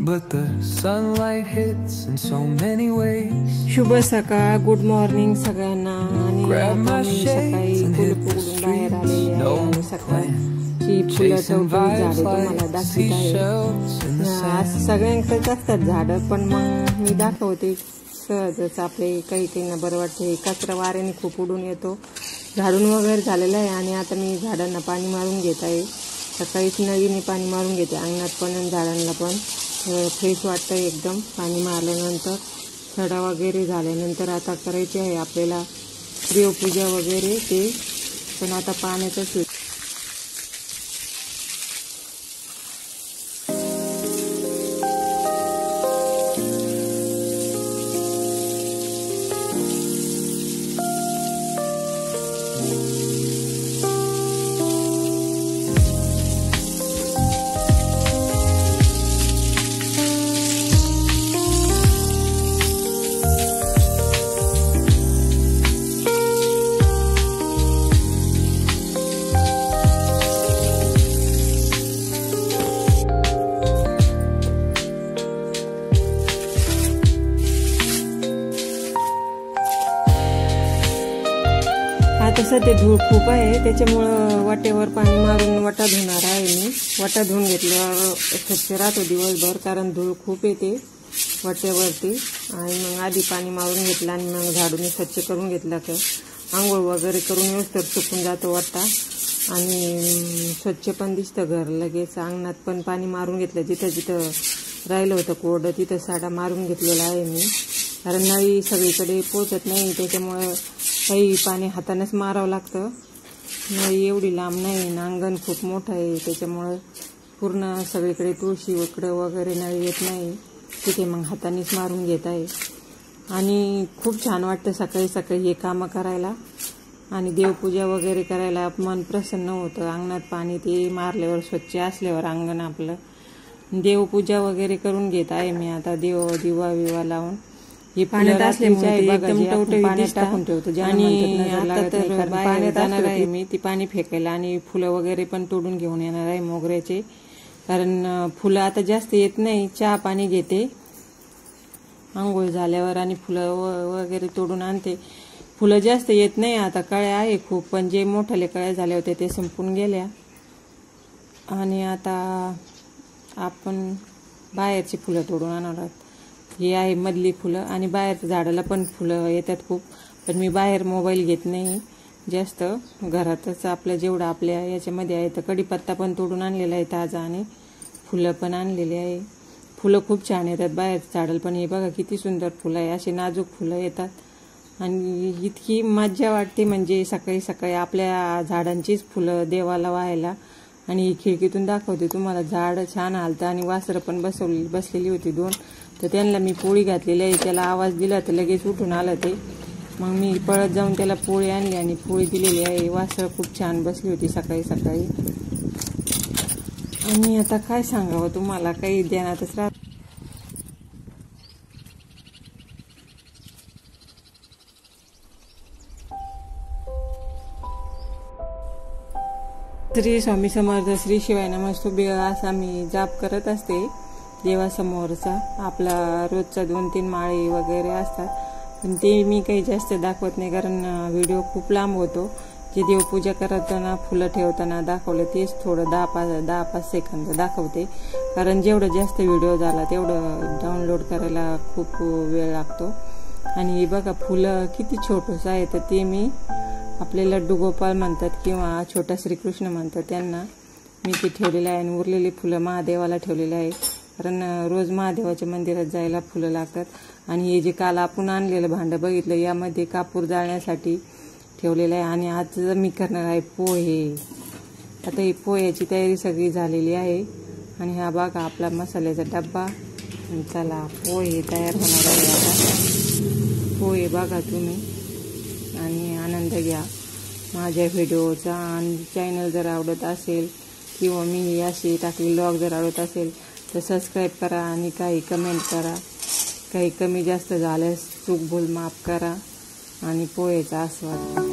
but the sunlight hits in so many ways. शुभ सकाळ, good morning सगळ्यांना. आणि सकाळी फुलं फुलून बाहेर आलेले आहे आणि सकाळची फुलं टवटवीत झाडे तुम्हाला दाखवत आहे. आज सगळ्यांकडेच असतात झाडं, पण मग मी दाखवते सहजच. आपले काही काहींना बरं वाटतं. कचरा वाऱ्याने खूप उडून येतो. झाडून वगैरे झालेलं आहे आणि आता मी झाडांना पाणी मारून घेत आहे. सकाळीच नळीने पाणी मारून घेते, अंगणात पण आणि झाडांना पण. फ्रेश वाटतं एकदम पाणी मारल्यानंतर. सडा वगैरे झाल्यानंतर आता करायचे आहे आपल्याला देवपूजा वगैरे ते, पण आता पाण्याचाच तसं ते धूळ खूप आहे, त्याच्यामुळं वाट्यावर पाणी मारून वाटा धुणार आहे मी. वाटा धुवून घेतल्यावर स्वच्छ राहतो दिवसभर, कारण धूळ खूप येते वाट्यावरती. आणि मग आधी पाणी मारून घेतलं आणि मग झाडून स्वच्छ करून घेतला का आंघोळ वगैरे करून व्यवस्थित सुकून जातो वाटा. आणि स्वच्छ पण दिसतं घर लगेच. अंगणात पण पाणी मारून घेतलं, जिथं जिथं राहिलं होतं कोरडं तिथं साडा मारून घेतलेला आहे मी. कारण नळी सगळीकडे पोचत नाही, त्याच्यामुळं काही पाणी हातानेच मारावं लागतं. नळी एवढी लांब नाही, अंगण खूप मोठं आहे, त्याच्यामुळं पूर्ण सगळीकडे तुळशी वकडं वगैरे नळी येत नाही, तिथे मग हातानेच मारून घेत आहे. आणि खूप छान वाटतं सकाळी सकाळी हे कामं करायला आणि देवपूजा वगैरे करायला. मन प्रसन्न होतं. अंगणात पाणी ते मारल्यावर स्वच्छ असल्यावर अंगण आपलं. देवपूजा वगैरे करून घेत आहे मी आता. दिवा विवा लावून हे पाण्यात असल्यामुळे एकदम टवटवीत टाकून ठेवतो. आणि आता तर पाण्यात जाणार आहे मी ती पाणी फेकायला आणि फुलं वगैरे पण तोडून घेऊन येणार आहे मोगऱ्याचे. कारण फुलं आता जास्त येत नाही. चहा पाणी घेते आंघोळ झाल्यावर आणि फुलं वगैरे तोडून आणते. फुलं जास्त येत नाही आता, कळ्या आहे खूप, पण जे मोठाले कळ्या झाले होते ते संपून गेल्या. आणि आता आपण बाहेरची फुलं तोडून आणणार आहोत. हे आहे मधली फुलं. आणि बाहेर झाडाला पण फुलं येतात खूप, पण मी बाहेर मोबाईल घेत नाही जास्त. घरातच आपलं जेवढं आपल्या याच्यामध्ये आहे. तर कढीपत्ता पण तोडून आणलेला आहे ताजा आणि फुलं पण आणलेली आहे. फुलं खूप छान येतात बाहेर झाडाला पण. हे बघा किती सुंदर फुलं आहे, असे नाजूक फुलं येतात. आणि इतकी मज्जा वाटते म्हणजे सकाळी सकाळी आपल्या झाडांचीच फुलं देवाला व्हायला. आणि खिडकीतून दाखवते तुम्हाला, झाड छान हालतं आणि वासरं पण बसलेली होती 2. तर त्यांना मी पोळी घातलेली आहे. त्याला आवाज दिला तर लगेच उठून आलं ते. मग मी पळत जाऊन त्याला पोळी आणली आणि पोळी दिलेली आहे. वासरं खूप छान बसली होती सकाळी सकाळी. आणि आता काय सांगावं तुम्हाला, काही ध्यानातच राहत. श्री स्वामी समर्थ, श्री शिवाय नमस्तुभ्य असा मी जाप करत असते देवासमोरचा. आपला रोजचा 2-3 माळे वगैरे असतात, पण ते मी काही जास्त दाखवत नाही, कारण व्हिडिओ खूप लांब होतो. जे देवपूजा करताना फुलं ठेवताना दाखवलं तेच थोडं 10-5 सेकंद दाखवते. कारण जेवढं जास्त व्हिडिओ झाला तेवढं डाउनलोड करायला खूप वेळ लागतो. आणि हे बघा फुलं किती छोटंसं आहे. तर ते मी आपले लड्डू गोपाळ म्हणतात किंवा छोटा श्रीकृष्ण म्हणतात, त्यांना मी ते ठेवलेलं आहे. आणि उरलेली फुलं महादेवाला ठेवलेले आहे, कारण रोज महादेवाच्या मंदिरात जायला फुलं लागतात. आणि हे जे काल आपण आणलेलं भांडं बघितलं, यामध्ये कापूर जाळण्यासाठी ठेवलेलं आहे. आणि आज मी करणार आहे पोहे. आता ही पोह्याची तयारी सगळी झालेली आहे. आणि हा बघा आपला मसाल्याचा डब्बा. चला पोहे तयार होणार आहे आता. पोहे बघा तुम्ही आणि आनंद घ्या माझ्या व्हिडिओचा. आणि चॅनल जर आवडत असेल किंवा मी असे टाकलेले व्लॉग जर आवडत असेल तर सबस्क्राईब करा आणि काही कमेंट करा. काही कमी जास्त झाल्यास चूक भूल माफ करा आणि पोहेचा आस्वाद.